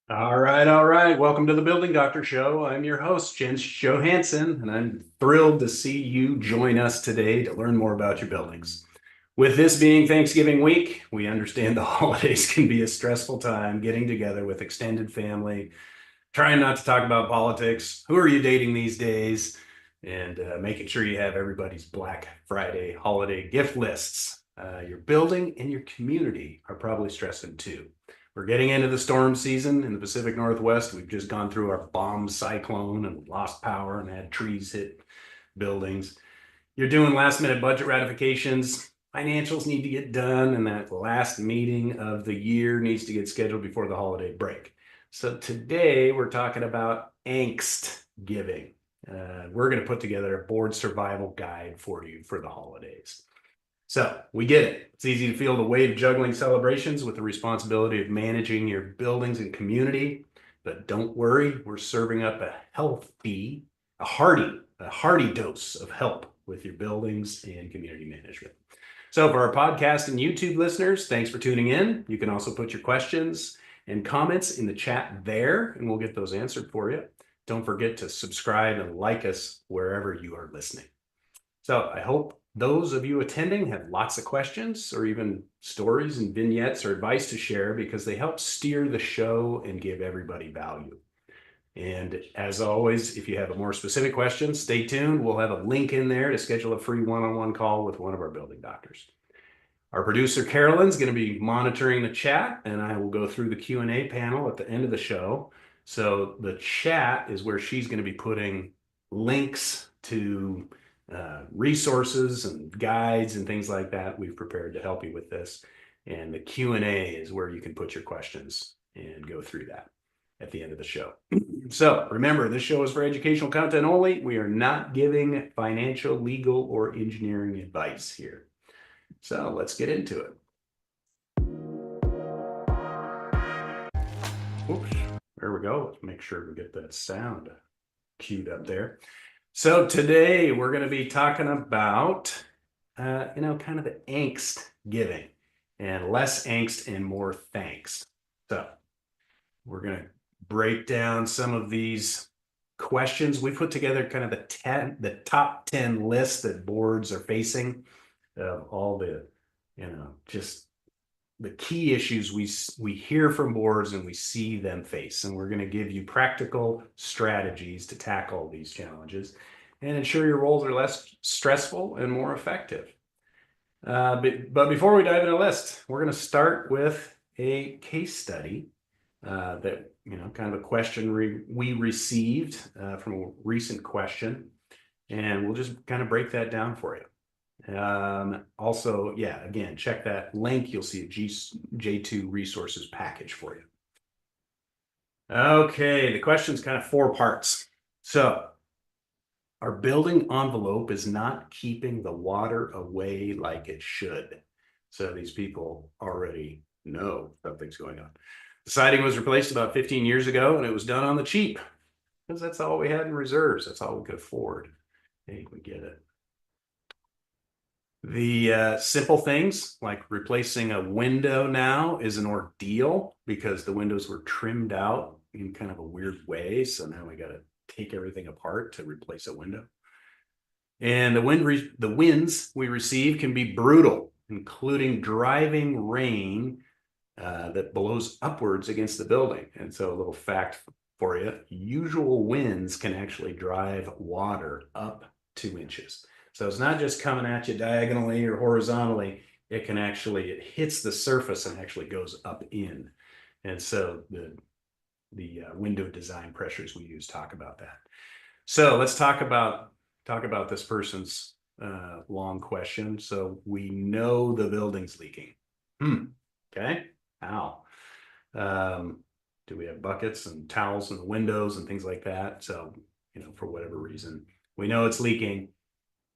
All right, all right. Welcome to the Building Doctor Show. I'm your host, Jens Johansson, and I'm thrilled to see you join us today to learn more about your buildings. With this being Thanksgiving week, we understand the holidays can be a stressful time getting together with extended family, trying not to talk about politics. Who are you dating these days? And making sure you have everybody's Black Friday holiday gift lists. Your building and your community are probably stressing too. We're getting into the storm season in the Pacific Northwest. We've just gone through our bomb cyclone and lost power and had trees hit buildings. You're doing last minute budget ratifications. Financials need to get done, and that last meeting of the year needs to get scheduled before the holiday break. So today we're talking about angst giving. We're going to put together a board survival guide for you for the holidays. So we get it. It's easy to feel the weight of juggling celebrations with the responsibility of managing your buildings and community. But don't worry, we're serving up a hearty dose of help with your buildings and community management. So for our podcast and YouTube listeners, thanks for tuning in. You can also put your questions and comments in the chat there, and we'll get those answered for you. Don't forget to subscribe and like us wherever you are listening. So I hope those of you attending have lots of questions or even stories and vignettes or advice to share because they help steer the show and give everybody value. And as always, if you have a more specific question, stay tuned. We'll have a link in there to schedule a free one-on-one call with one of our building doctors. Our producer, Carolyn's going to be monitoring the chat, and I will go through the Q&A panel at the end of the show. So the chat is where she's going to be putting links to resources and guides and things like that we've prepared to help you with this. And the Q&A is where you can put your questions and go through that at the end of the show. So remember, this show is for educational content only. We are not giving financial, legal, or engineering advice here. So let's get into it. Oops, there we go. Let's make sure we get that sound queued up there. So today we're going to be talking about, kind of the angst giving and less angst and more thanks. So we're going to break down some of these questions. We put together kind of the top 10 lists that boards are facing of all the, just the key issues we hear from boards and we see them face. And we're going to give you practical strategies to tackle these challenges and ensure your roles are less stressful and more effective. But before we dive into the list, we're going to start with a case study that, kind of a question we received from a recent question. And we'll just kind of break that down for you. Also, again, check that link. You'll see a J2 resources package for you. Okay, the question's kind of 4 parts. So, our building envelope is not keeping the water away like it should. So these people already know something's going on. The siding was replaced about 15 years ago, and it was done on the cheap because that's all we had in reserves. That's all we could afford. Hey, we get it. The simple things like replacing a window now is an ordeal because the windows were trimmed out in kind of a weird way. So now we got to take everything apart to replace a window. And the winds we receive can be brutal, including driving rain that blows upwards against the building. And so a little fact for you, usual winds can actually drive water up 2 inches. So it's not just coming at you diagonally or horizontally. It hits the surface and actually goes up in. And so the window design pressures we use talk about that. So let's talk about this person's long question. So we know the building's leaking. Okay. How? Do we have buckets and towels in the windows and things like that? So, for whatever reason, we know it's leaking,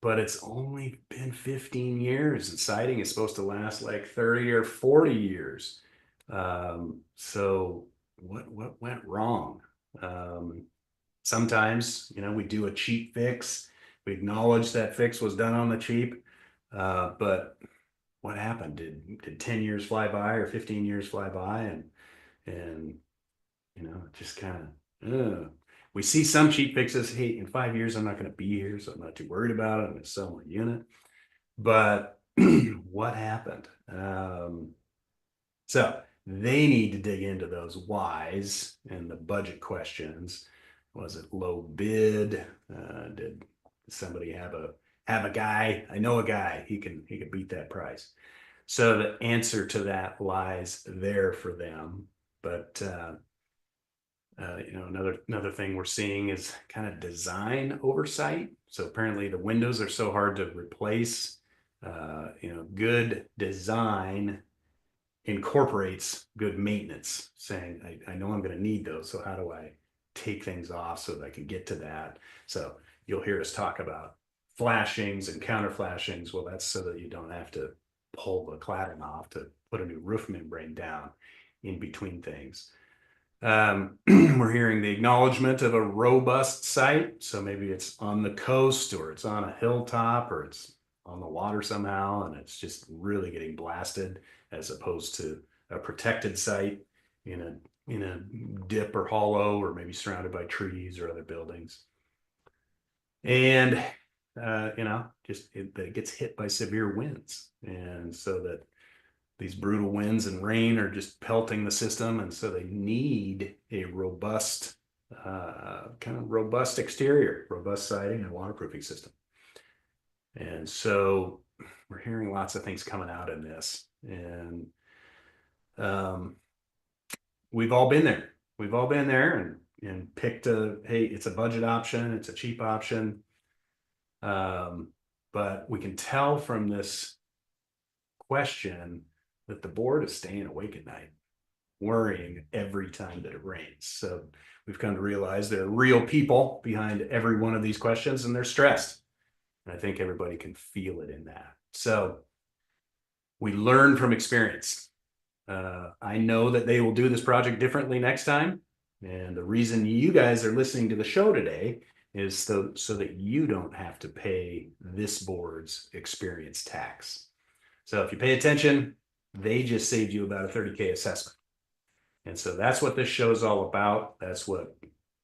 but it's only been 15 years and siding is supposed to last like 30 or 40 years. So what went wrong? Sometimes, we do a cheap fix. We acknowledge that fix was done on the cheap. But what happened? Did 10 years fly by or 15 years fly by and just kind of, we see some cheap fixes. Hey, in 5 years, I'm not going to be here, so I'm not too worried about it. I'm going to sell my unit. But what happened? So they need to dig into those whys and the budget questions. Was it low bid? Did somebody have a guy? I know a guy. He can beat that price. So the answer to that lies there for them. But another thing we're seeing is kind of design oversight. So apparently the windows are so hard to replace. Good design incorporates good maintenance, saying, I know I'm going to need those. So how do I take things off so that I can get to that? So you'll hear us talk about flashings and counter flashings. Well, that's so that you don't have to pull the cladding off to put a new roof membrane down in between things. We're hearing the acknowledgement of a robust site. So maybe it's on the coast or it's on a hilltop or it's on the water somehow, and it's just really getting blasted as opposed to a protected site in a dip or hollow or maybe surrounded by trees or other buildings. And just that it gets hit by severe winds, and so that these brutal winds and rain are just pelting the system, and so they need a robust exterior, robust siding and waterproofing system. And so we're hearing lots of things coming out in this, and we've all been there. We've all been there and picked hey, it's a budget option, it's a cheap option. But we can tell from this question that the board is staying awake at night, worrying every time that it rains. So we've come to realize there are real people behind every one of these questions, and they're stressed. And I think everybody can feel it in that. So we learn from experience. I know that they will do this project differently next time. And the reason you guys are listening to the show today is so that you don't have to pay this board's experience tax. So if you pay attention, they just saved you about a 30K assessment. And so that's what this show is all about. That's what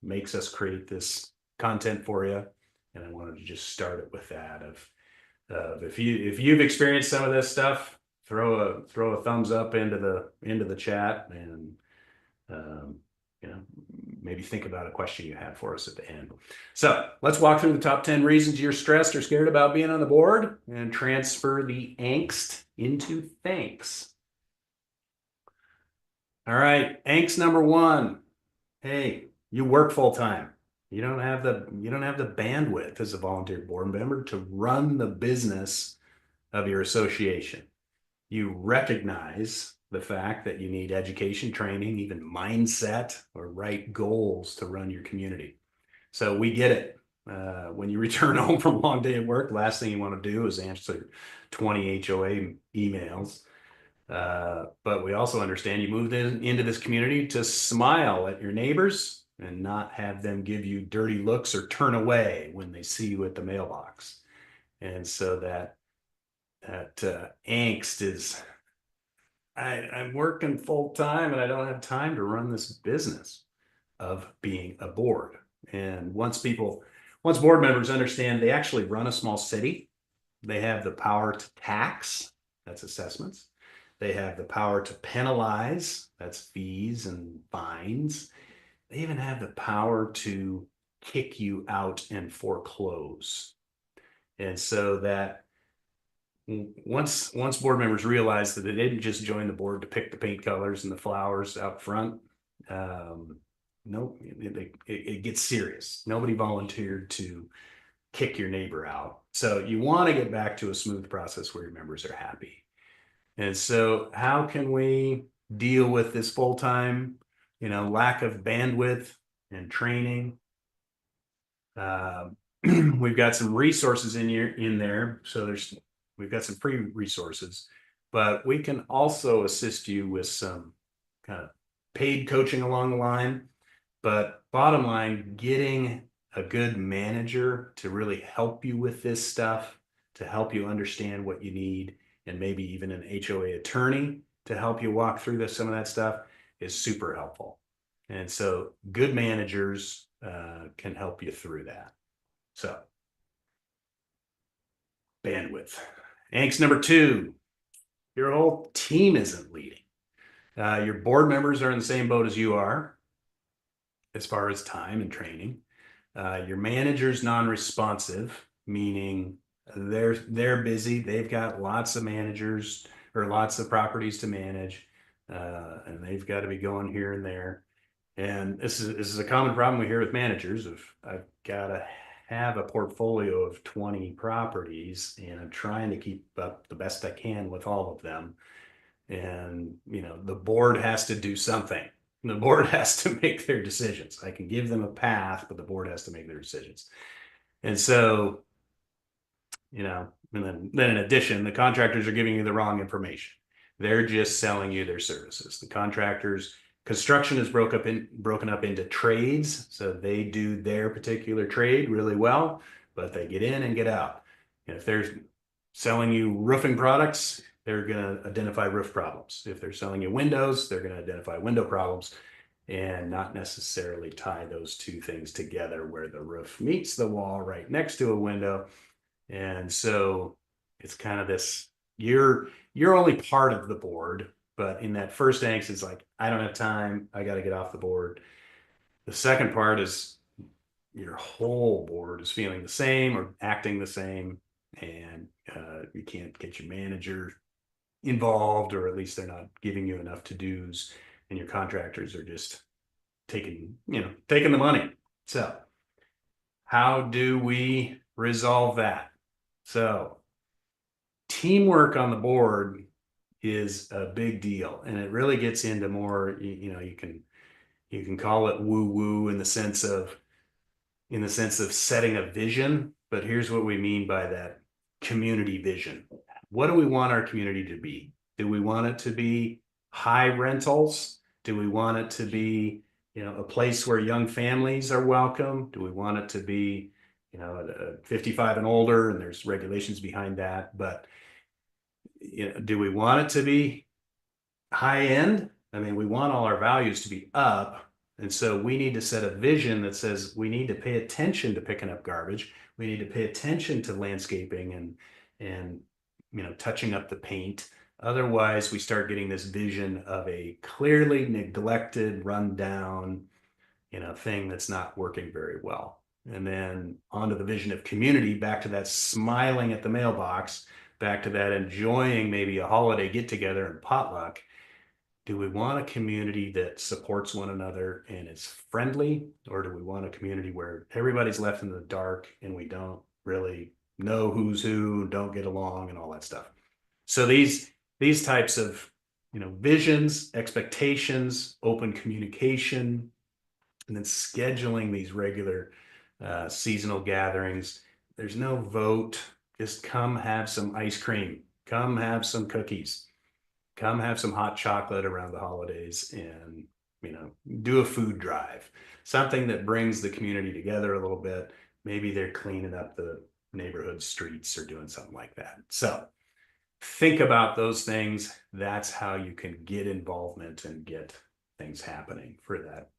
makes us create this content for you. And I wanted to just start it with that if you've experienced some of this stuff, throw a thumbs up into the chat, and maybe think about a question you have for us at the end. So let's walk through the top 10 reasons you're stressed or scared about being on the board and transfer the angst into thanks. All right, angst number one. Hey, you work full time. You don't have the bandwidth as a volunteer board member to run the business of your association. You recognize the fact that you need education, training, even mindset or right goals to run your community. So we get it. When you return home from a long day at work, last thing you want to do is answer 20 HOA emails. But we also understand you moved into this community to smile at your neighbors and not have them give you dirty looks or turn away when they see you at the mailbox. And so that angst is, I'm working full time and I don't have time to run this business of being a board. And once board members understand they actually run a small city, they have the power to tax, that's assessments. They have the power to penalize, that's fees and fines. They even have the power to kick you out and foreclose. And so that once board members realize that they didn't just join the board to pick the paint colors and the flowers out front, it gets serious. Nobody volunteered to kick your neighbor out. So you want to get back to a smooth process where your members are happy. And so how can we deal with this full-time, lack of bandwidth and training? We've got some resources in there. So we've got some free resources, but we can also assist you with some kind of paid coaching along the line. But bottom line, getting a good manager to really help you with this stuff, to help you understand what you need, and maybe even an HOA attorney to help you walk through some of that stuff is super helpful. And so good managers can help you through that. So bandwidth. Angst number 2, your whole team isn't leading. Your board members are in the same boat as you are as far as time and training. Your manager's non-responsive, meaning they're busy. They've got lots of managers or lots of properties to manage, and they've got to be going here and there. And this is a common problem we hear with managers of I've got to have a portfolio of 20 properties and I'm trying to keep up the best I can with all of them. And, the board has to do something. The board has to make their decisions. I can give them a path, but the board has to make their decisions. And so, and then in addition, the contractors are giving you the wrong information. They're just selling you their services. The contractors, construction is broken up into trades. So they do their particular trade really well, but they get in and get out. And if they're selling you roofing products, they're going to identify roof problems. If they're selling you windows, they're going to identify window problems and not necessarily tie those two things together where the roof meets the wall right next to a window. And so it's kind of this, you're only part of the board, but in that first angst, it's like, I don't have time. I got to get off the board. The second part is your whole board is feeling the same or acting the same, and you can't get your manager involved, or at least they're not giving you enough to-dos, and your contractors are just taking the money. So how do we resolve that? So teamwork on the board is a big deal, and it really gets into more, you can call it woo woo in the sense of setting a vision, but here's what we mean by that: community vision. What do we want our community to be? Do we want it to be high rentals? Do we want it to be, a place where young families are welcome? Do we want it to be, 55 and older, and there's regulations behind that? But, do we want it to be high end? I mean, we want all our values to be up. And so we need to set a vision that says we need to pay attention to picking up garbage. We need to pay attention to landscaping and touching up the paint. Otherwise, we start getting this vision of a clearly neglected, rundown, thing that's not working very well. And then onto the vision of community, back to that smiling at the mailbox, back to that enjoying maybe a holiday get together and potluck. Do we want a community that supports one another and is friendly, or do we want a community where everybody's left in the dark and we don't really know who's who, don't get along, and all that stuff? So these types of visions, expectations, open communication, and then scheduling these regular seasonal gatherings. There's no vote. Just come have some ice cream. Come have some cookies. Come have some hot chocolate around the holidays, and do a food drive. Something that brings the community together a little bit. Maybe they're cleaning up the neighborhood streets or doing something like that. So think about those things. That's how you can get involvement and get things happening for that.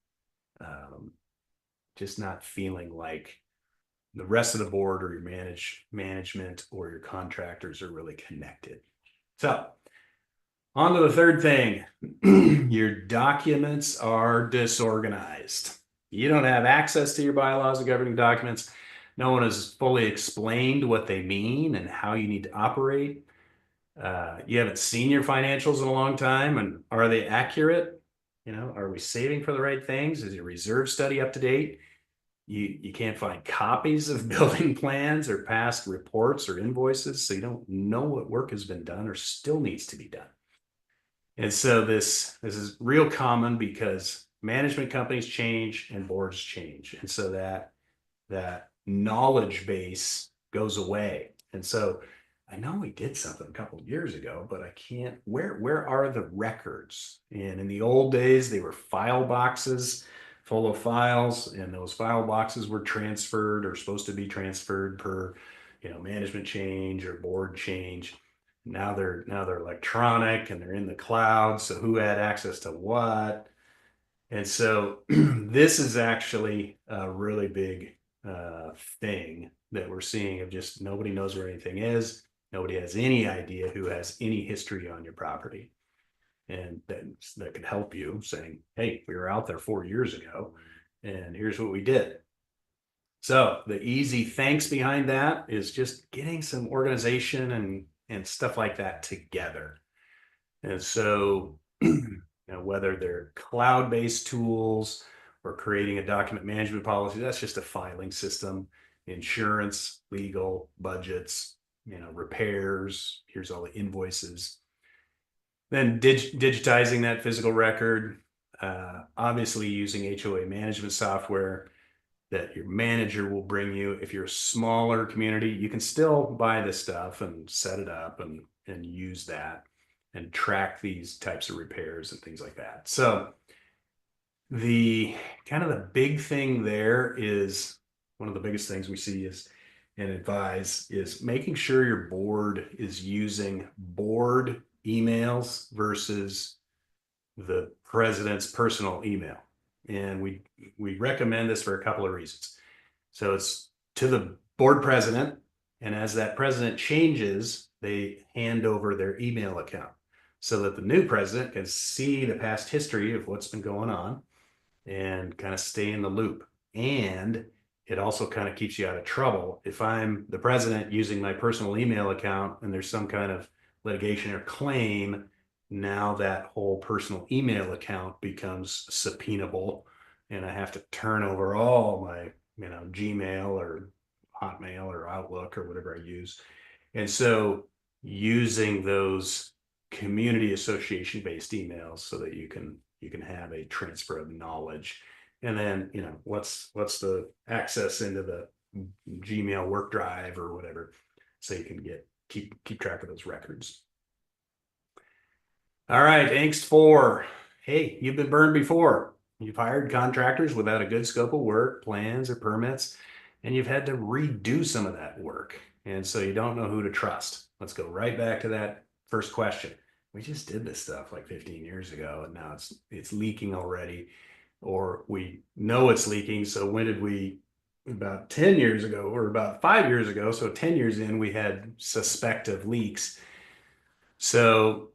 Just not feeling like the rest of the board or your management or your contractors are really connected. So on to the third thing. Your documents are disorganized. You don't have access to your bylaws and governing documents. No one has fully explained what they mean and how you need to operate. You haven't seen your financials in a long time, and are they accurate? Are we saving for the right things? Is your reserve study up to date? You can't find copies of building plans or past reports or invoices, so you don't know what work has been done or still needs to be done. And so this is real common because management companies change and boards change, and so that knowledge base goes away. And so I know we did something a couple of years ago, but I can't. Where are the records? And in the old days, they were file boxes full of files, and those file boxes were transferred or supposed to be transferred per, management change or board change. Now they're electronic and they're in the cloud. So who had access to what? And so this is actually a really big thing that we're seeing of just nobody knows where anything is. Nobody has any idea who has any history on your property. And that could help you saying, hey, we were out there 4 years ago and here's what we did. So the easy thanks behind that is just getting some organization and stuff like that together. And so, whether they're cloud-based tools or creating a document management policy, that's just a filing system, insurance, legal, budgets, repairs, here's all the invoices. Then digitizing that physical record, obviously using HOA management software that your manager will bring you. If you're a smaller community, you can still buy this stuff and set it up and use that and track these types of repairs and things like that. So the kind of the big thing there is one of the biggest things we see is and advise is making sure your board is using board emails versus the president's personal email. And we recommend this for a couple of reasons. So it's to the board president, and as that president changes, they hand over their email account so that the new president can see the past history of what's been going on and kind of stay in the loop. And it also kind of keeps you out of trouble. If I'm the president using my personal email account and there's some kind of litigation or claim, now that whole personal email account becomes subpoenable and I have to turn over all my, Gmail or Hotmail or Outlook or whatever I use. And so using those community association based emails so that you can have a transfer of knowledge. And then, what's the access into the Gmail work drive or whatever, so you can keep track of those records. All right, angst 4. Hey, you've been burned before. You've hired contractors without a good scope of work, plans, or permits, and you've had to redo some of that work. And so you don't know who to trust. Let's go right back to that first question. We just did this stuff like 15 years ago, and now it's leaking already, or we know it's leaking. So when did we? About 10 years ago, or about 5 years ago. So 10 years in, we had suspect of leaks. So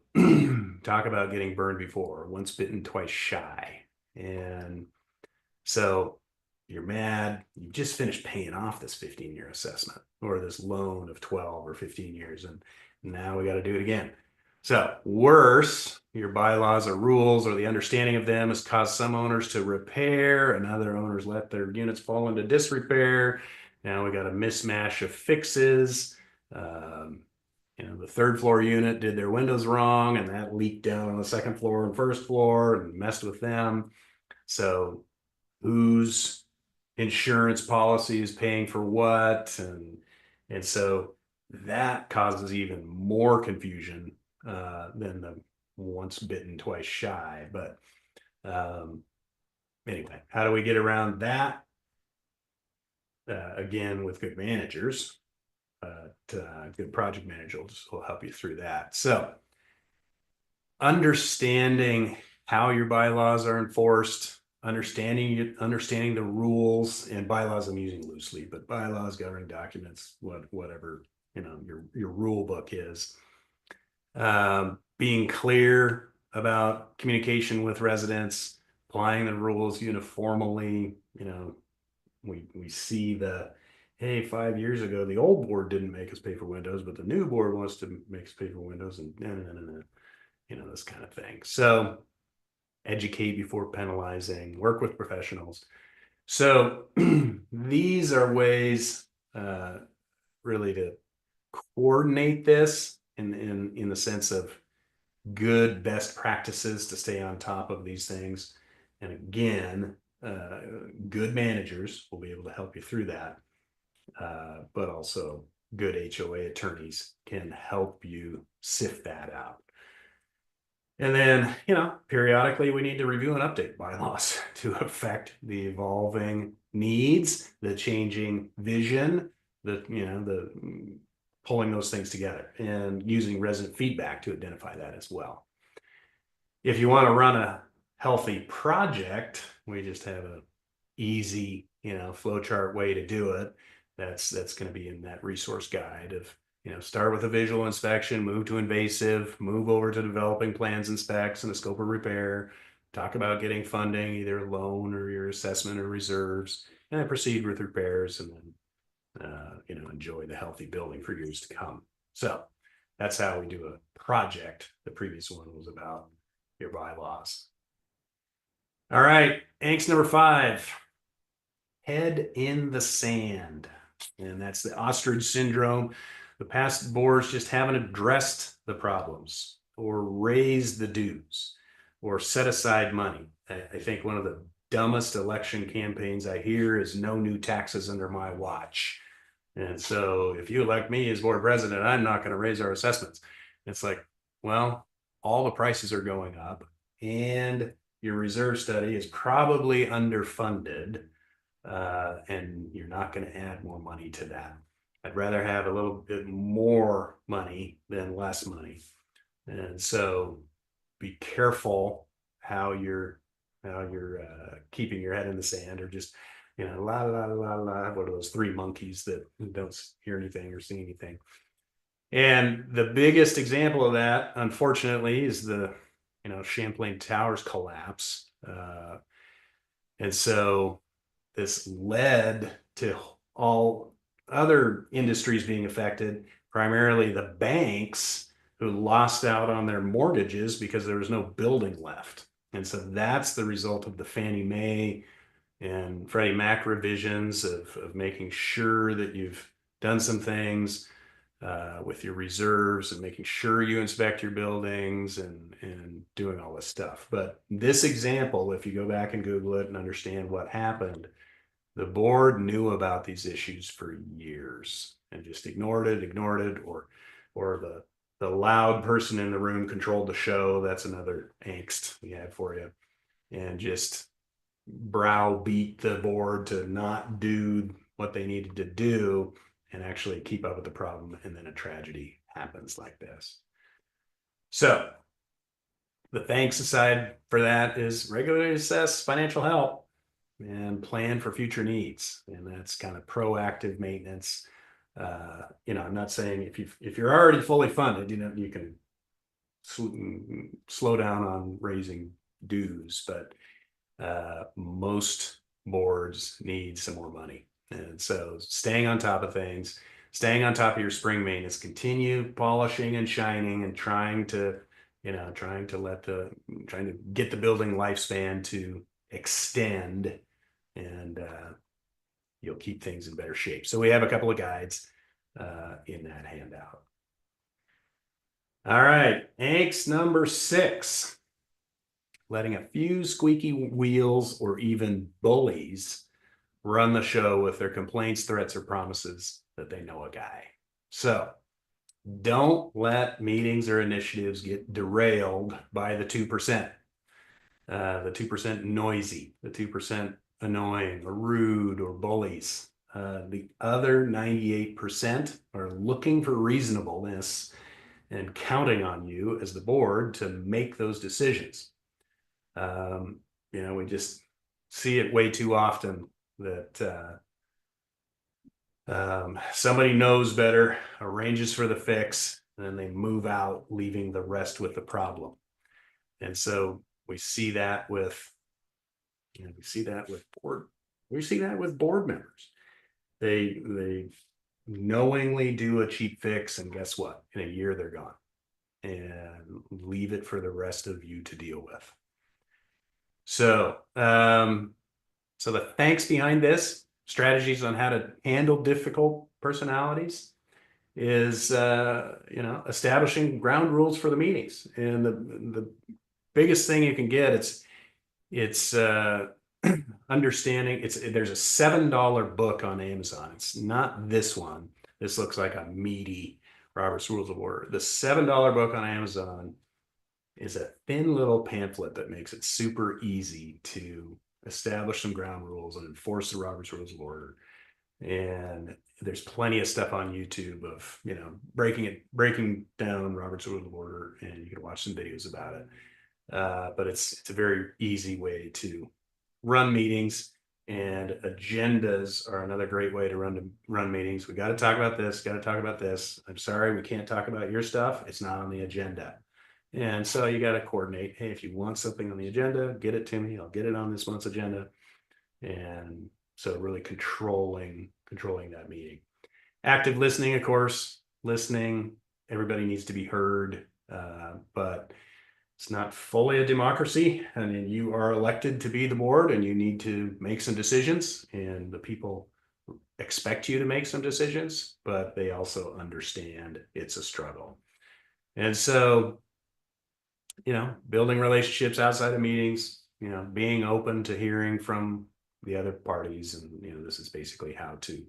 talk about getting burned before, once bitten, twice shy. And so you're mad, you just finished paying off this 15-year assessment or this loan of 12 or 15 years, and now we got to do it again. So worse, your bylaws or rules or the understanding of them has caused some owners to repair and other owners let their units fall into disrepair. Now we got a mismatch of fixes. The third floor unit did their windows wrong and that leaked down on the second floor and first floor and messed with them. So whose insurance policy is paying for what? And so that causes even more confusion than the once bitten, twice shy. But anyway, how do we get around that? Again, with good managers. Good project managers will help you through that. So understanding how your bylaws are enforced, understanding the rules, and bylaws I'm using loosely, but bylaws, governing documents, whatever your rule book is. Being clear about communication with residents, applying the rules uniformly. We see the, hey, 5 years ago, the old board didn't make us pay for windows, but the new board wants to make us pay for windows, and this kind of thing. So educate before penalizing, work with professionals. So these are ways really to coordinate this in the sense of good best practices to stay on top of these things. And again, good managers will be able to help you through that. But also good HOA attorneys can help you sift that out. And then, periodically we need to review and update bylaws to affect the evolving needs, the changing vision, the pulling those things together and using resident feedback to identify that as well. If you want to run a healthy project, we just have a easy, flowchart way to do it. That's going to be in that resource guide of, start with a visual inspection, move to invasive, move over to developing plans and specs and a scope of repair, talk about getting funding, either loan or your assessment or reserves, and then proceed with repairs, and then enjoy the healthy building for years to come. So that's how we do a project. The previous one was about your bylaws. All right, angst number 5, head in the sand. And that's the ostrich syndrome. The past boards just haven't addressed the problems or raised the dues or set aside money. I think one of the dumbest election campaigns I hear is no new taxes under my watch. And so if you elect me as board president, I'm not going to raise our assessments. It's like, well, all the prices are going up and your reserve study is probably underfunded, and you're not going to add more money to that. I'd rather have a little bit more money than less money. And so be careful how you're keeping your head in the sand, or just, la la la la, what are those 3 monkeys that don't hear anything or see anything? And the biggest example of that, unfortunately, is the Champlain Towers collapse. And so this led to all other industries being affected, primarily the banks, who lost out on their mortgages because there was no building left. And so that's the result of the Fannie Mae and Freddie Mac revisions of making sure that you've done some things with your reserves and making sure you inspect your buildings and doing all this stuff. But this example, if you go back and Google it and understand what happened, the board knew about these issues for years and just ignored it, or the loud person in the room controlled the show. That's another angst we have for you. And just browbeat the board to not do what they needed to do and actually keep up with the problem. And then a tragedy happens like this. So the thanks aside for that is regularly assess financial health and plan for future needs. And that's kind of proactive maintenance. I'm not saying if you're already fully funded, you can slow down on raising dues, but most boards need some more money. And so staying on top of things, staying on top of your spring maintenance, continue polishing and shining and trying to get the building lifespan to extend, and you'll keep things in better shape. So we have a couple of guides in that handout. All right, angst number 6. Letting a few squeaky wheels or even bullies run the show with their complaints, threats, or promises that they know a guy. So don't let meetings or initiatives get derailed by the 2%. The 2% noisy, the 2% annoying or rude or bullies. The other 98% are looking for reasonableness and counting on you as the board to make those decisions. We just see it way too often that somebody knows better, arranges for the fix, and then they move out, leaving the rest with the problem. And so we see that with board members. They knowingly do a cheap fix, and guess what? In a year they're gone, and leave it for the rest of you to deal with. So, so the thanks behind this, strategies on how to handle difficult personalities, is establishing ground rules for the meetings. And the biggest thing you can get, it's understanding. There's a $7 book on Amazon. It's not this one. This looks like a meaty Robert's Rules of Order. The $7 book on Amazon is a thin little pamphlet that makes it super easy to establish some ground rules and enforce the Robert's Rules of Order. And there's plenty of stuff on YouTube of, breaking down Robert's Rules of Order, and you can watch some videos about it. But it's a very easy way to run meetings, and agendas are another great way to run meetings. We got to talk about this, got to talk about this. I'm sorry, we can't talk about your stuff. It's not on the agenda. And so you got to coordinate. Hey, if you want something on the agenda, get it to me. I'll get it on this month's agenda. And so really controlling that meeting. Active listening, of course, listening. Everybody needs to be heard, but it's not fully a democracy. I mean, you are elected to be the board and you need to make some decisions, and the people expect you to make some decisions, but they also understand it's a struggle. And so, building relationships outside of meetings, being open to hearing from the other parties. And, this is basically how to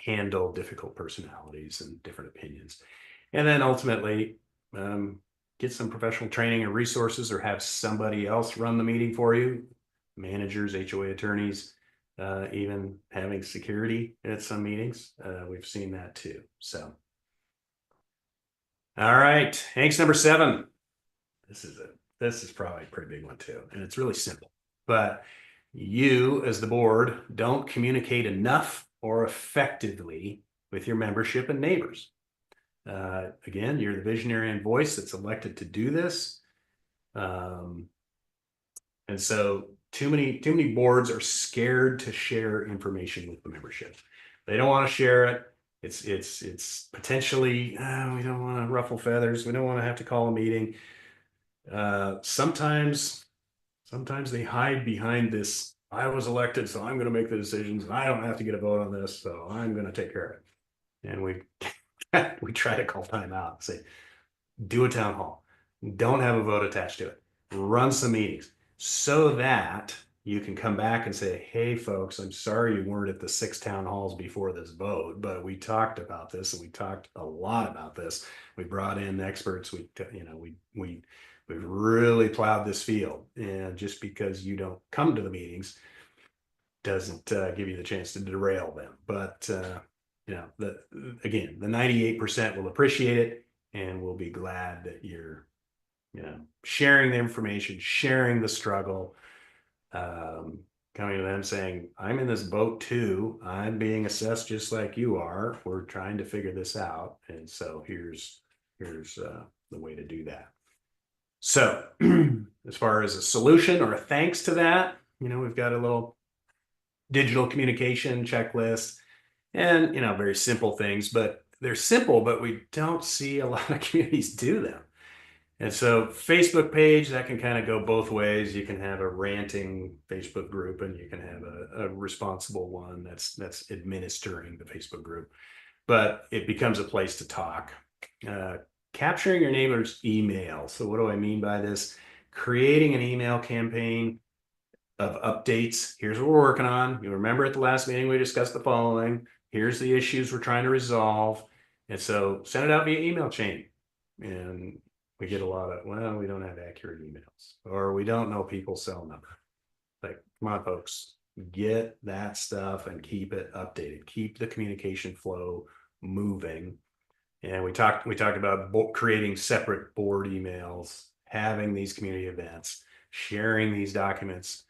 handle difficult personalities and different opinions. And then ultimately, get some professional training and resources, or have somebody else run the meeting for you. Managers, HOA attorneys, even having security at some meetings. We've seen that too. So, all right, angst number 7. This is probably a pretty big one too, and it's really simple. But you, as the board, don't communicate enough or effectively with your membership and neighbors. Again, you're the visionary and voice that's elected to do this. And so too many boards are scared to share information with the membership. They don't want to share it. It's potentially, we don't want to ruffle feathers. We don't want to have to call a meeting. Sometimes they hide behind this, I was elected, so I'm going to make the decisions, and I don't have to get a vote on this, so I'm going to take care of it. And we try to call time out and say, do a town hall. Don't have a vote attached to it. Run some meetings so that you can come back and say, hey, folks, I'm sorry you weren't at the 6 town halls before this vote, but we talked about this, and we talked a lot about this. We brought in experts. We've really plowed this field. And just because you don't come to the meetings doesn't give you the chance to derail them. But, again, the 98% will appreciate it and will be glad that you're, sharing the information, sharing the struggle, coming to them saying, I'm in this boat too. I'm being assessed just like you are. We're trying to figure this out. And so here's the way to do that. So as far as a solution or a thanks to that, we've got a little digital communication checklist, and, very simple things, but they're simple, but we don't see a lot of communities do them. And so Facebook page, that can kind of go both ways. You can have a ranting Facebook group, and you can have a responsible one that's administering the Facebook group, but it becomes a place to talk. Capturing your neighbor's email. So what do I mean by this? Creating an email campaign of updates. Here's what we're working on. You remember at the last meeting, we discussed the following. Here's the issues we're trying to resolve. And so send it out via email chain. And we get a lot of, well, we don't have accurate emails, or we don't know people's cell number. Like, come on, folks, get that stuff and keep it updated. Keep the communication flow moving. And we talked about creating separate board emails, having these community events, sharing these documents,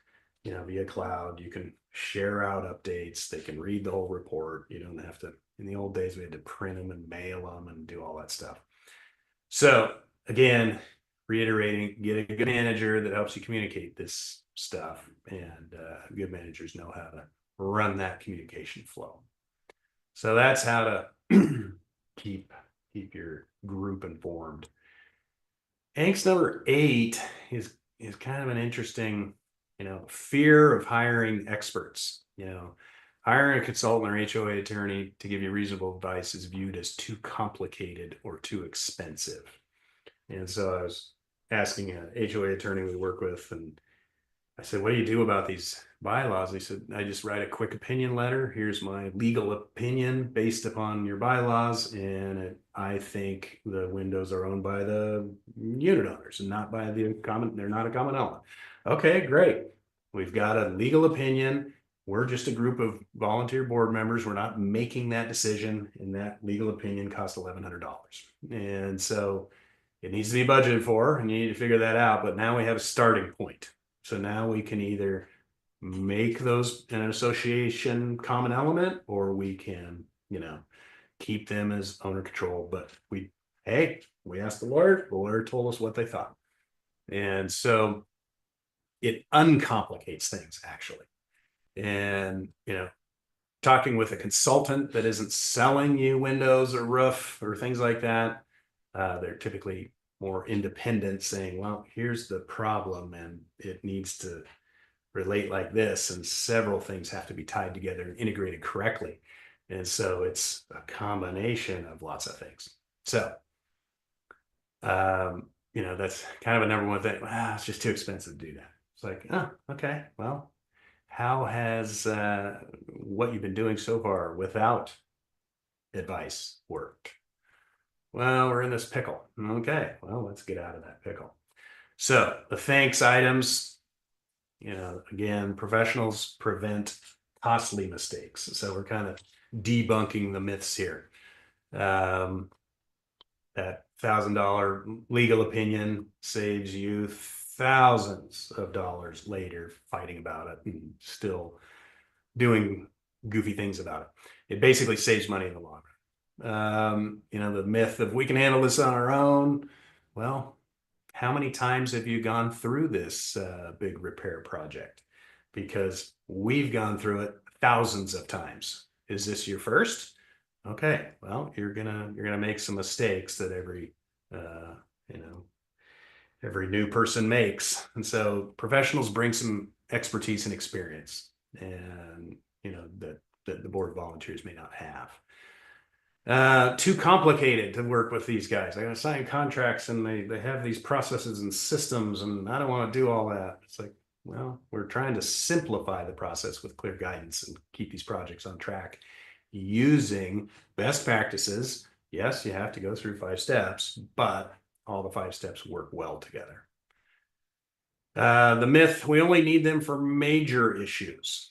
via cloud. You can share out updates. They can read the whole report. You don't have to, in the old days, we had to print them and mail them and do all that stuff. So again, reiterating, get a good manager that helps you communicate this stuff, and good managers know how to run that communication flow. So that's how to keep your group informed. Angst number 8 is kind of an interesting, fear of hiring experts. Hiring a consultant or HOA attorney to give you reasonable advice is viewed as too complicated or too expensive. And so I was asking a HOA attorney we work with, and I said, what do you do about these bylaws? And he said, I just write a quick opinion letter. Here's my legal opinion based upon your bylaws. And I think the windows are owned by the unit owners and not by they're not a common element. Okay, great. We've got a legal opinion. We're just a group of volunteer board members. We're not making that decision. And that legal opinion costs $1,100. And so It needs to be budgeted for, and you need to figure that out. But now we have a starting point. So now we can either make those an association common element, or we can, keep them as owner control. But we asked the lawyer told us what they thought. And so it uncomplicates things actually. And, talking with a consultant that isn't selling you windows or roof or things like that, they're typically more independent, saying, well, here's the problem and it needs to relate like this, and several things have to be tied together and integrated correctly. And so it's a combination of lots of things. So, that's kind of a number one thing. It's just too expensive to do that. It's like, oh, okay, well, how has what you've been doing so far without advice worked? Well, we're in this pickle. Okay, well, let's get out of that pickle. So the thanks items, again, professionals prevent costly mistakes. So we're kind of debunking the myths here. That $1,000 legal opinion saves you thousands of dollars later fighting about it and still doing goofy things about it. It basically saves money in the long run. The myth of we can handle this on our own. Well, how many times have you gone through this big repair project? Because we've gone through it thousands of times. Is this your first? Okay, well, you're gonna make some mistakes that every new person makes. And so professionals bring some expertise and experience, and that the board of volunteers may not have. Too complicated to work with these guys. I gotta sign contracts and they have these processes and systems, and I don't want to do all that. It's like, well, we're trying to simplify the process with clear guidance and keep these projects on track using best practices. Yes, you have to go through 5 steps, but all the 5 steps work well together. The myth, we only need them for major issues.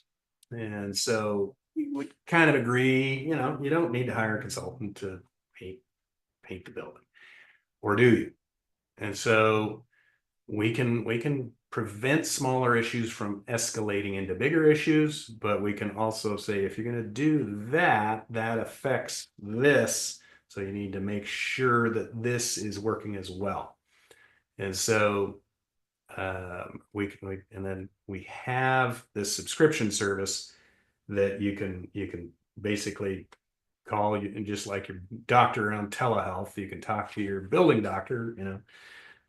And so we kind of agree, you don't need to hire a consultant to paint the building, or do you? And so we can prevent smaller issues from escalating into bigger issues, but we can also say, if you're going to do that, that affects this. So you need to make sure that this is working as well. And so and then we have this subscription service that you can basically call you, and just like your doctor on telehealth, you can talk to your building doctor,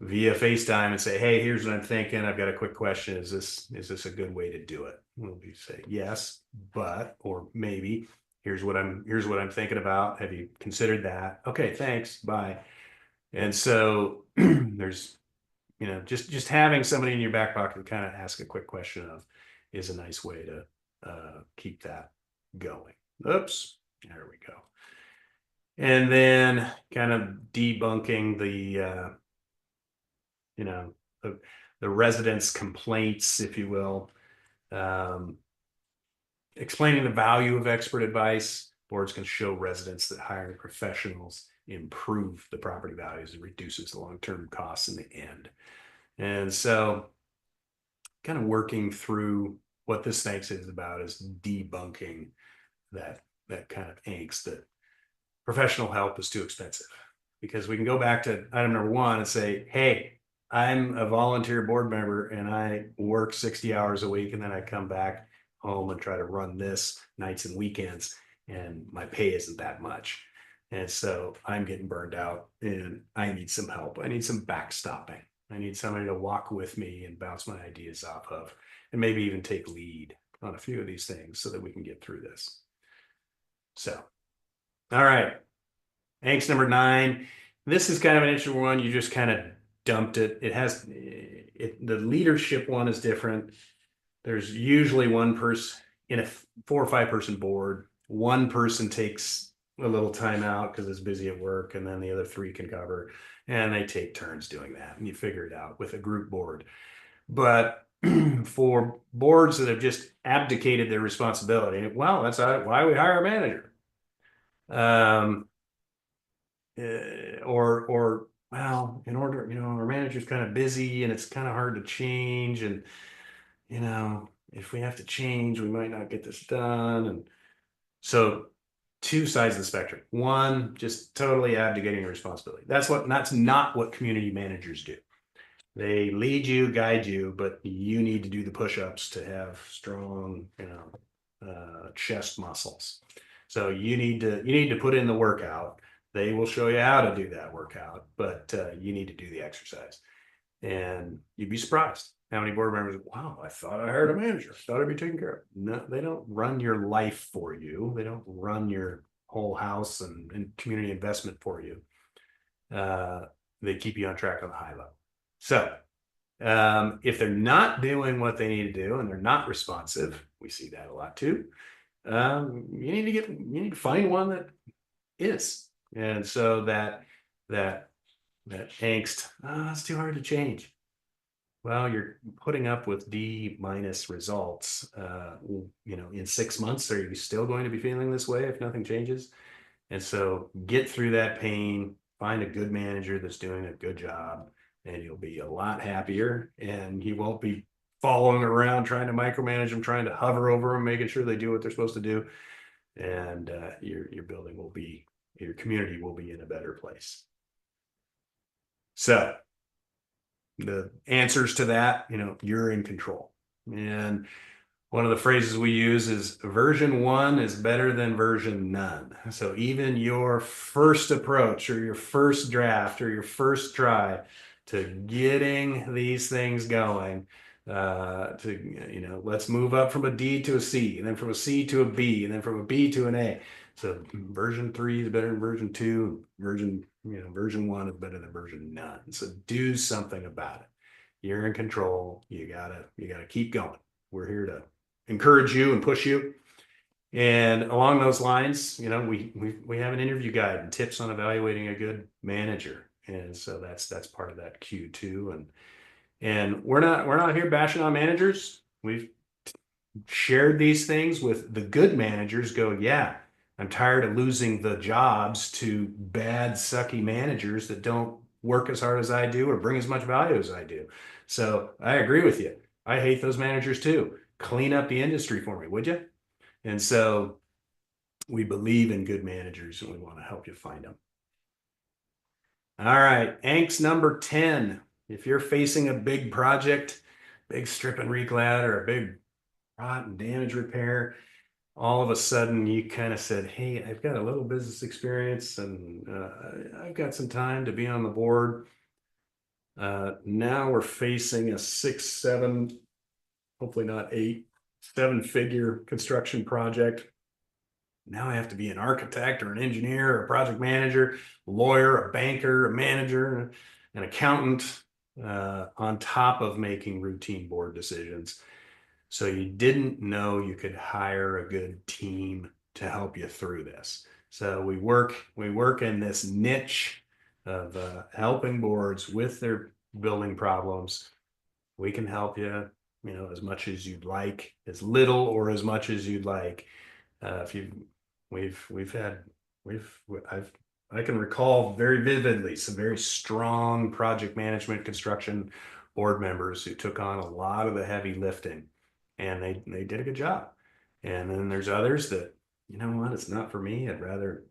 via FaceTime and say, hey, here's what I'm thinking. I've got a quick question. Is this a good way to do it? Well, we say yes, but, or maybe, here's what I'm thinking about. Have you considered that? Okay, thanks. Bye. And so there's, just having somebody in your back pocket to kind of ask a quick question of is a nice way to keep that going. Oops, there we go. And then kind of debunking the the residents' complaints, if you will. Explaining the value of expert advice. Boards can show residents that hiring professionals improve the property values and reduces the long-term costs in the end. And so kind of working through what this thanks is about is debunking that kind of angst that professional help is too expensive. Because we can go back to item number 1 and say, hey, I'm a volunteer board member and I work 60 hours a week, and then I come back home and try to run this nights and weekends, and my pay isn't that much. And so I'm getting burned out and I need some help. I need some backstopping. I need somebody to walk with me and bounce my ideas off of, and maybe even take lead on a few of these things so that we can get through this. So, all right. Angst number 9. This is kind of an interesting one. You just kind of dumped it. The leadership one is different. There's usually one person in a 4 or 5 person board. One person takes a little time out because it's busy at work, and then the other 3 can cover, and they take turns doing that, and you figure it out with a group board. But for boards that have just abdicated their responsibility, well, that's why we hire a manager. Or well, in order, our manager's kind of busy and it's kind of hard to change. And, if we have to change, we might not get this done. And so two sides of the spectrum. One, just totally abdicating responsibility. That's not what community managers do. They lead you, guide you, but you need to do the push-ups to have strong, chest muscles. So you need to put in the workout. They will show you how to do that workout, but you need to do the exercise. And you'd be surprised how many board members, wow, I thought I hired a manager. I thought I'd be taken care of. No, they don't run your life for you. They don't run your whole house and community investment for you. They keep you on track on the high level. So if they're not doing what they need to do and they're not responsive, we see that a lot too. You need to find one that is. And so that angst, it's too hard to change. Well, you're putting up with D minus results. In 6 months, are you still going to be feeling this way if nothing changes? And so get through that pain, find a good manager that's doing a good job, and you'll be a lot happier. And you won't be following around trying to micromanage them, trying to hover over them, making sure they do what they're supposed to do. And your building will be, your community will be in a better place. So the answers to that, you're in control. And one of the phrases we use is version 1 is better than version none. So even your first approach or your first draft or your first try to getting these things going, let's move up from a D to a C, and then from a C to a B, and then from a B to an A. So version 3 is better than version 2. Version 1 is better than version none. So do something about it. You're in control. You gotta keep going. We're here to encourage you and push you. And along those lines, we have an interview guide and tips on evaluating a good manager. And so that's part of that Q2. And we're not here bashing on managers. We've shared these things with the good managers. Yeah, I'm tired of losing the jobs to bad, sucky managers that don't work as hard as I do or bring as much value as I do. So I agree with you. I hate those managers too. Clean up the industry for me, would you? And so we believe in good managers and we want to help you find them. All right, angst number 10. If you're facing a big project, big strip and reclad or a big rot and damage repair, all of a sudden you kind of said, hey, I've got a little business experience and I've got some time to be on the board. Now we're facing a 6, 7, hopefully not 8, 7-figure construction project. Now I have to be an architect or an engineer or a project manager, a lawyer, a banker, a manager, an accountant, on top of making routine board decisions. So you didn't know you could hire a good team to help you through this. So we work in this niche of helping boards with their building problems. We can help you, as much as you'd like, as little or as much as you'd like. If you, I can recall very vividly some very strong project management construction board members who took on a lot of the heavy lifting, and they did a good job. And then there's others that, it's not for me. I'd rather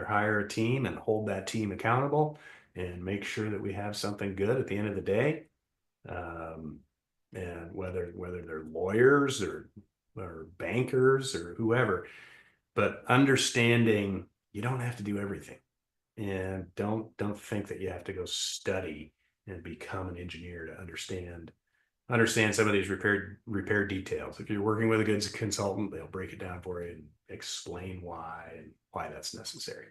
hire a team and hold that team accountable and make sure that we have something good at the end of the day. And whether they're lawyers or bankers or whoever, but understanding you don't have to do everything, and don't think that you have to go study and become an engineer to understand some of these repair details. If you're working with a good consultant, they'll break it down for you and explain why that's necessary.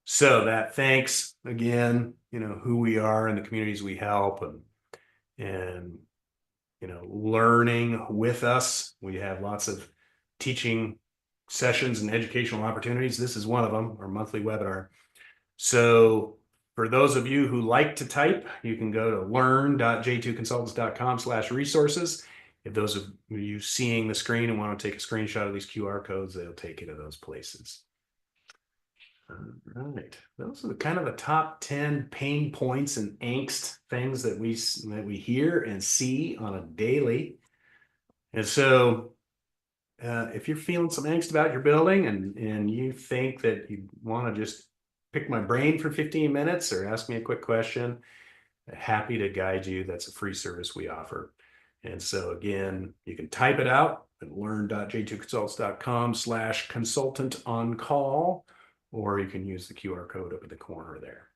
So that thanks again, who we are and the communities we help, and learning with us. We have lots of teaching sessions and educational opportunities. This is one of them, our monthly webinar. So for those of you who like to type, you can go to learn.j2consultants.com/resources. If those of you seeing the screen and want to take a screenshot of these QR codes, they'll take you to those places. All right. Those are kind of the top 10 pain points and angst things that we hear and see on a daily. And so if you're feeling some angst about your building and you think that you want to just pick my brain for 15 minutes or ask me a quick question, happy to guide you. That's a free service we offer. And so again, you can type it out at learn.j2consults.com/consultant on call, or you can use the QR code up in the corner there.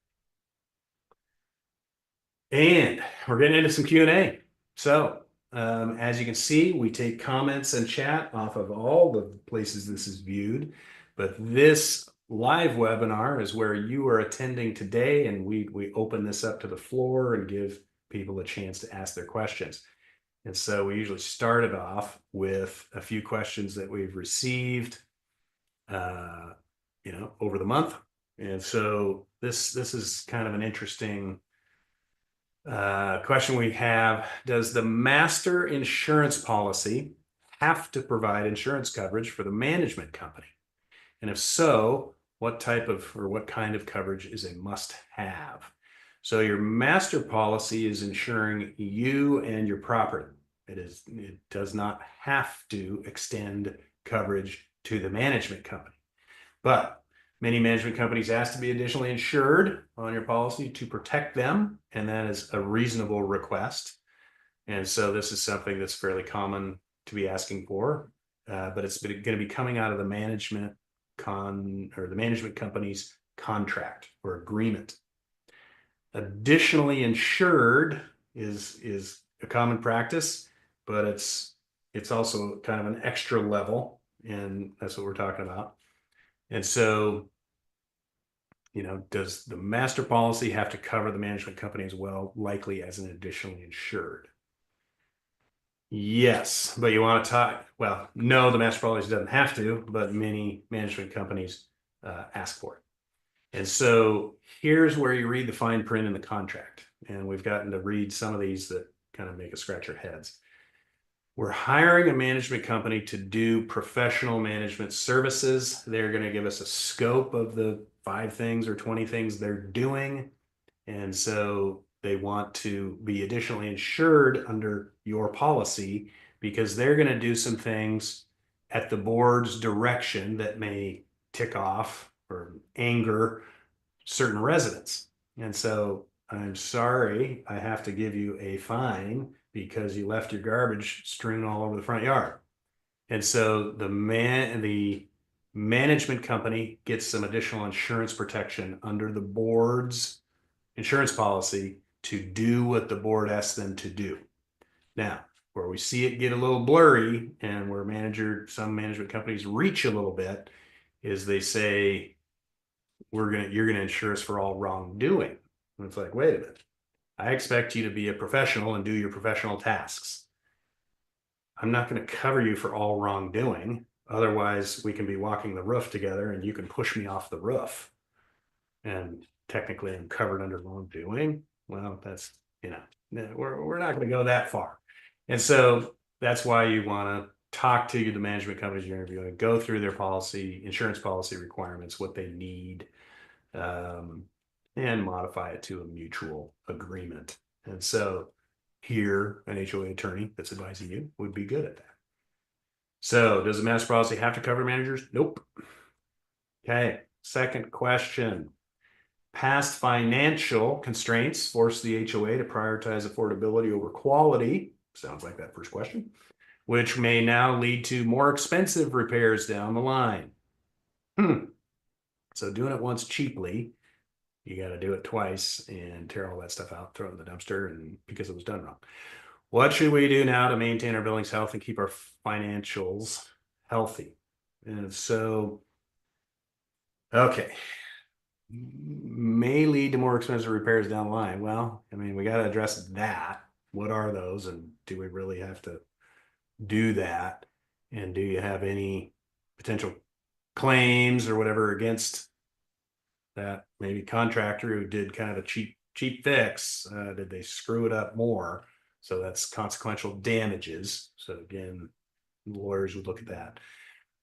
And we're getting into some Q&A. So as you can see, we take comments and chat off of all the places this is viewed, but this live webinar is where you are attending today, and we open this up to the floor and give people a chance to ask their questions. And so we usually start it off with a few questions that we've received, over the month. And so this is kind of an interesting question we have. Does the master insurance policy have to provide insurance coverage for the management company? And if so, what type of or what kind of coverage is a must have? So your master policy is insuring you and your property. It does not have to extend coverage to the management company. But many management companies ask to be additionally insured on your policy to protect them, and that is a reasonable request. And so this is something that's fairly common to be asking for, but it's going to be coming out of the management company's contract or agreement. Additionally insured is a common practice, but it's also kind of an extra level, and that's what we're talking about. And so, does the master policy have to cover the management company as well, likely as an additionally insured? Yes, but you want to talk, well, no, the master policy doesn't have to, but many management companies ask for it. And so here's where you read the fine print in the contract. And we've gotten to read some of these that kind of make us scratch our heads. We're hiring a management company to do professional management services. They're going to give us a scope of the 5 things or 20 things they're doing. And so they want to be additionally insured under your policy because they're going to do some things at the board's direction that may tick off or anger certain residents. And so I'm sorry, I have to give you a fine because you left your garbage strewn all over the front yard. And so the management company gets some additional insurance protection under the board's insurance policy to do what the board asks them to do. Now, where we see it get a little blurry and where some management companies reach a little bit is they say, you're gonna insure us for all wrongdoing. And it's like, wait a minute. I expect you to be a professional and do your professional tasks. I'm not going to cover you for all wrongdoing. Otherwise, we can be walking the roof together and you can push me off the roof. And technically I'm covered under wrongdoing. Well, that's, we're not going to go that far. And so that's why you want to talk to the management companies you're interviewing, go through their insurance policy requirements, what they need, and modify it to a mutual agreement. And so here, an HOA attorney that's advising you would be good at that. So does the master policy have to cover managers? Nope. Okay, second question. Past financial constraints force the HOA to prioritize affordability over quality. Sounds like that first question, which may now lead to more expensive repairs down the line. So doing it once cheaply, you got to do it twice and tear all that stuff out, throw it in the dumpster, and because it was done wrong. What should we do now to maintain our building's health and keep our financials healthy? And so, okay, may lead to more expensive repairs down the line. Well, I mean, we got to address that. What are those, and do we really have to do that? And do you have any potential claims or whatever against that maybe contractor who did kind of a cheap fix? Did they screw it up more? So that's consequential damages. So again, lawyers would look at that.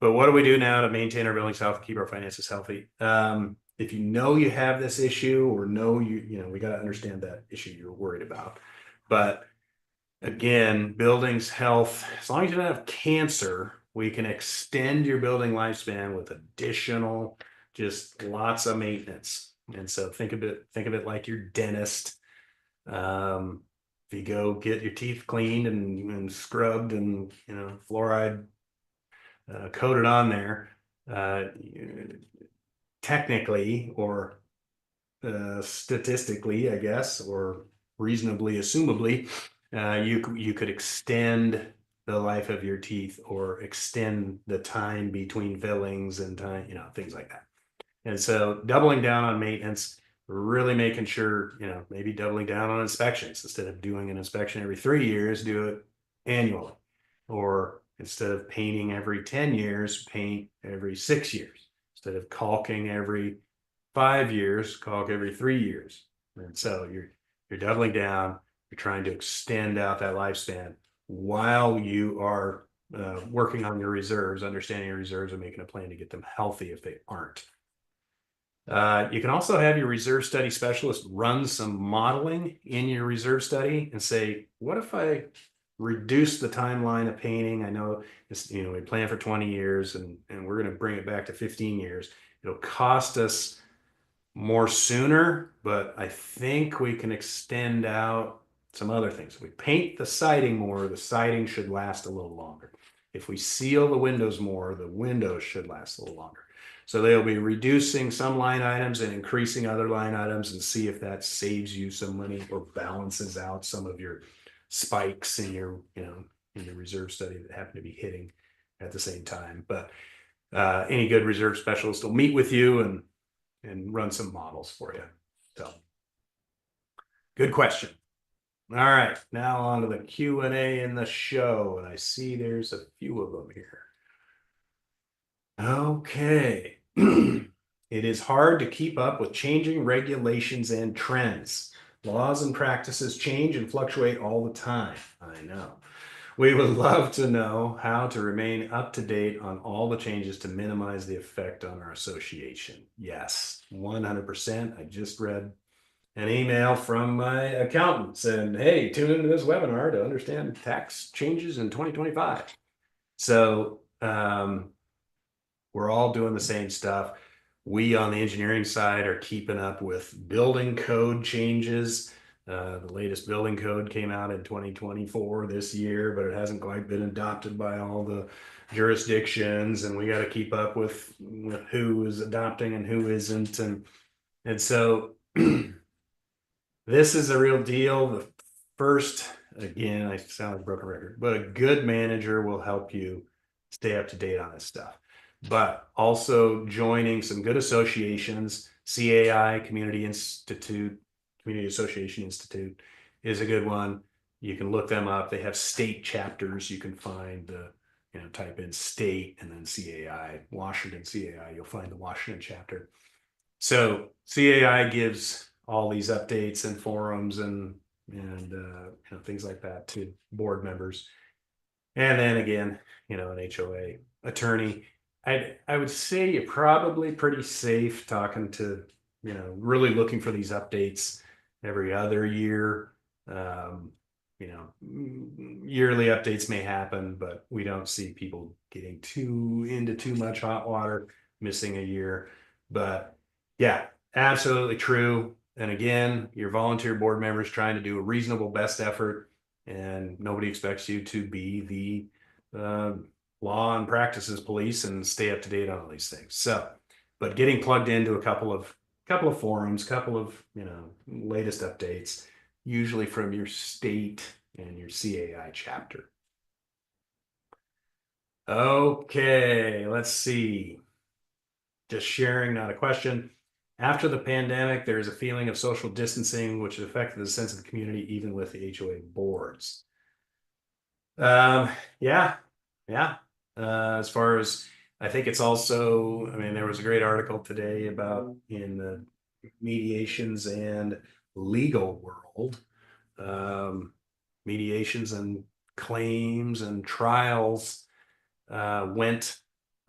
But what do we do now to maintain our building's health, keep our finances healthy? If you know you have this issue or know we got to understand that issue you're worried about. But again, building's health, as long as you don't have cancer, we can extend your building lifespan with additional, just lots of maintenance. And so think of it like your dentist. If you go get your teeth cleaned and scrubbed and fluoride coated on there, uh, technically or statistically, I guess, or reasonably assumably, you could extend the life of your teeth or extend the time between fillings and time, things like that. And so doubling down on maintenance, really making sure, maybe doubling down on inspections. Instead of doing an inspection every 3 years, do it annually. Or instead of painting every 10 years, paint every 6 years. Instead of caulking every 5 years, caulk every 3 years. And so you're doubling down, you're trying to extend out that lifespan while you are working on your reserves, understanding your reserves and making a plan to get them healthy if they aren't. You can also have your reserve study specialist run some modeling in your reserve study and say, what if I reduce the timeline of painting? I know it's, we plan for 20 years and we're going to bring it back to 15 years. It'll cost us more sooner, but I think we can extend out some other things. If we paint the siding more, the siding should last a little longer. If we seal the windows more, the windows should last a little longer. So they'll be reducing some line items and increasing other line items and see if that saves you some money or balances out some of your spikes in your, in the reserve study that happen to be hitting at the same time. But any good reserve specialist will meet with you and run some models for you. So good question. All right, now on to the Q&A in the show. And I see there's a few of them here. Okay. It is hard to keep up with changing regulations and trends. Laws and practices change and fluctuate all the time. I know. We would love to know how to remain up to date on all the changes to minimize the effect on our association. Yes, 100%. I just read an email from my accountant saying, hey, tune into this webinar to understand tax changes in 2025. So we're all doing the same stuff. We on the engineering side are keeping up with building code changes. The latest building code came out in 2024 this year, but it hasn't quite been adopted by all the jurisdictions, and we got to keep up with who is adopting and who isn't. And so this is a real deal. The first, again, I sound like a broken record, but a good manager will help you stay up to date on this stuff. But also joining some good associations, CAI, Community Association Institute is a good one. You can look them up. They have state chapters. You can find the, type in state and then CAI, Washington CAI, you'll find the Washington chapter. So CAI gives all these updates and forums and things like that to board members. And then again, an HOA attorney. I would say you're probably pretty safe talking to, really looking for these updates every other year. Yearly updates may happen, but we don't see people getting into too much hot water, missing a year. But yeah, absolutely true. And again, your volunteer board members trying to do a reasonable best effort, and nobody expects you to be the law and practices police and stay up to date on all these things. So, but getting plugged into a couple of forums, couple of latest updates, usually from your state and your CAI chapter. Okay, let's see. Just sharing, not a question. After the pandemic, there is a feeling of social distancing, which has affected the sense of the community, even with the HOA boards. Yeah. As far as, I think it's also, there was a great article today about in the mediations and legal world, mediations and claims and trials went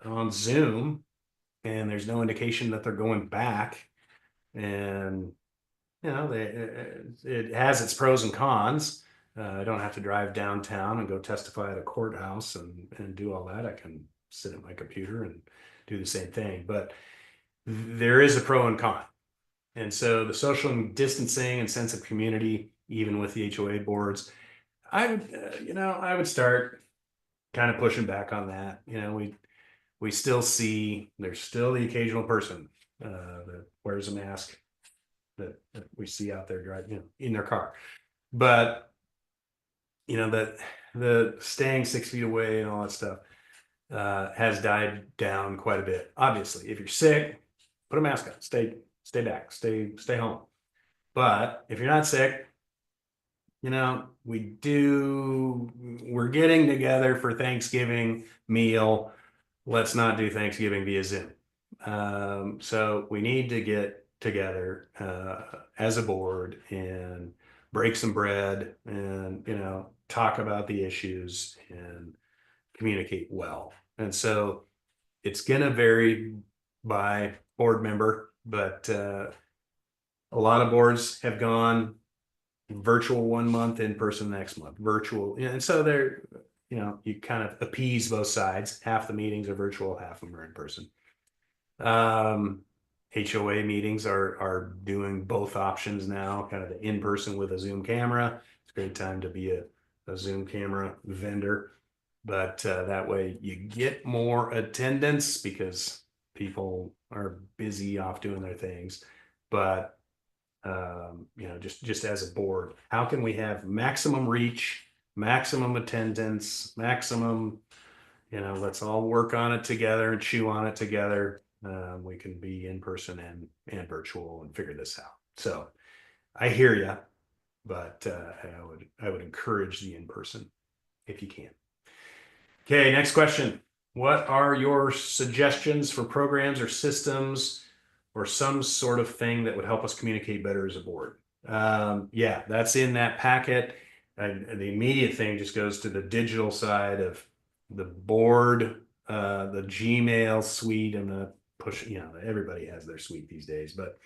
on Zoom and there's no indication that they're going back. And, it has its pros and cons. I don't have to drive downtown and go testify at a courthouse and do all that. I can sit at my computer and do the same thing. But there is a pro and con. And so the social distancing and sense of community, even with the HOA boards, I would start kind of pushing back on that. We still see there's still the occasional person that wears a mask that we see out there driving, in their car. But that the staying 6 feet away and all that stuff has died down quite a bit. Obviously, if you're sick, put a mask on, stay back, stay home. But if you're not sick, we're getting together for Thanksgiving meal. Let's not do Thanksgiving via Zoom. So we need to get together as a board and break some bread and, talk about the issues and communicate well. And so it's going to vary by board member, but a lot of boards have gone virtual 1 month, in person next month, virtual. And so they're, you kind of appease both sides. Half the meetings are virtual, half of them are in person. HOA meetings are doing both options now, kind of the in-person with a Zoom camera. It's a great time to be a Zoom camera vendor, but that way you get more attendance because people are busy off doing their things. But just as a board, how can we have maximum reach, maximum attendance, maximum, let's all work on it together and chew on it together. We can be in person and virtual and figure this out. So I hear you, but I would encourage the in person if you can. Okay, next question. What are your suggestions for programs or systems or some sort of thing that would help us communicate better as a board? Yeah, that's in that packet. And the immediate thing just goes to the digital side of the board, the Gmail suite. I'm gonna push, everybody has their suite these days, but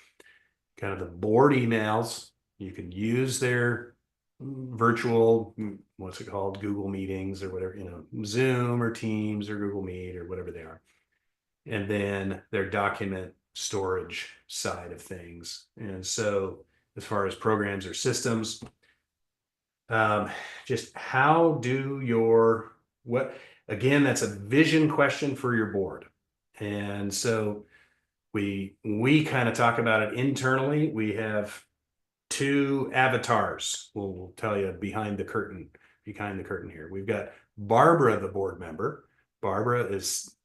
kind of the board emails, you can use their virtual, what's it called, Google Meetings or whatever, Zoom or Teams or Google Meet or whatever they are. And then their document storage side of things. And so as far as programs or systems, just how do again, that's a vision question for your board. And so we kind of talk about it internally. We have two avatars. We'll tell you behind the curtain here. We've got Barbara, the board member. Barbara is,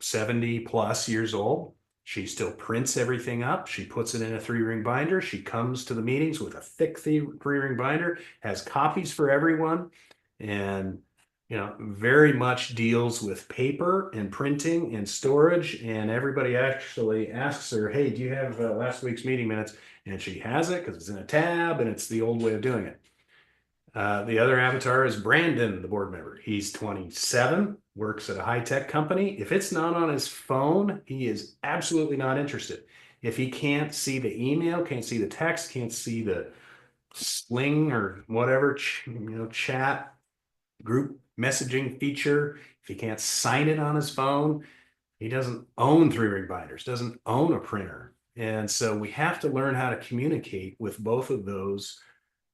70 plus years old. She still prints everything up. She puts it in a 3-ring binder. She comes to the meetings with a thick 3-ring binder, has copies for everyone, and very much deals with paper and printing and storage. And everybody actually asks her, hey, do you have last week's meeting minutes? And she has it because it's in a tab and it's the old way of doing it. The other avatar is Brandon, the board member. He's 27, works at a high-tech company. If it's not on his phone, he is absolutely not interested. If he can't see the email, can't see the text, can't see the Sling or whatever, chat group messaging feature, if he can't sign it on his phone, he doesn't own 3-ring binders, doesn't own a printer. And so we have to learn how to communicate with both of those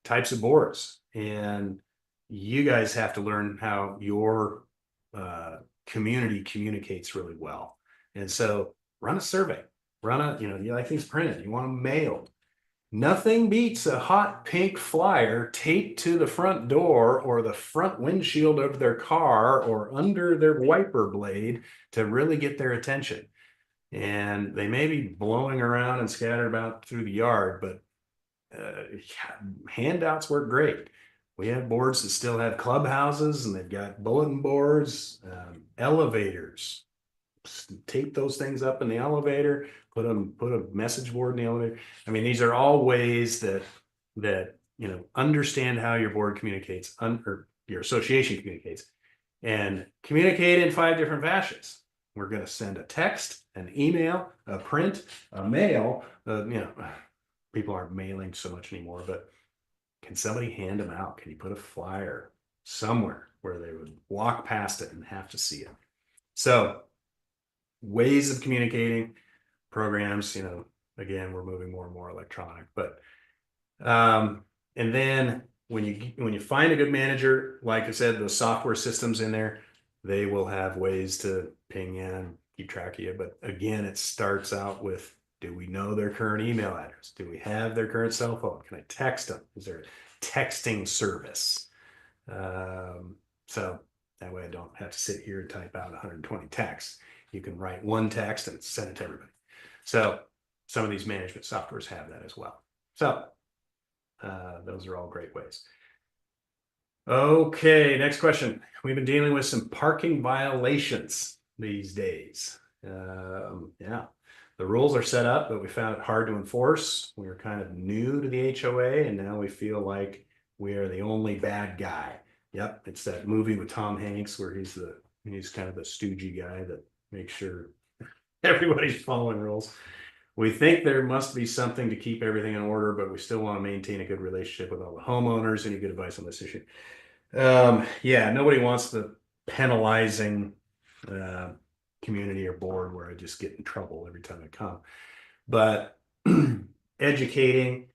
types of boards. And you guys have to learn how your community communicates really well. And so run a survey, you like things printed, you want them mailed. Nothing beats a hot pink flyer taped to the front door or the front windshield of their car or under their wiper blade to really get their attention. And they may be blowing around and scattered about through the yard, but handouts work great. We have boards that still have clubhouses and they've got bulletin boards, elevators. Tape those things up in the elevator, put a message board in the elevator. I mean, these are all ways that understand how your board communicates, or your association communicates, and communicate in 5 different fashions. We're going to send a text, an email, a print, a mail. People aren't mailing so much anymore, but can somebody hand them out? Can you put a flyer somewhere where they would walk past it and have to see it? So ways of communicating, programs, again, we're moving more and more electronic, but and then when you find a good manager, like I said, those software systems in there, they will have ways to ping in, keep track of you. But again, it starts out with, do we know their current email address? Do we have their current cell phone? Can I text them? Is there a texting service? So that way I don't have to sit here and type out 120 texts. You can write one text and send it to everybody. So some of these management softwares have that as well. So those are all great ways. Okay, next question. We've been dealing with some parking violations these days. Yeah, the rules are set up, but we found it hard to enforce. We were kind of new to the HOA, and now we feel like we are the only bad guy. Yep, it's that movie with Tom Hanks where he's kind of the stoogey guy that makes sure everybody's following rules. We think there must be something to keep everything in order, but we still want to maintain a good relationship with all the homeowners. Any good advice on this issue? Yeah, nobody wants the penalizing community or board where I just get in trouble every time I come. But educating,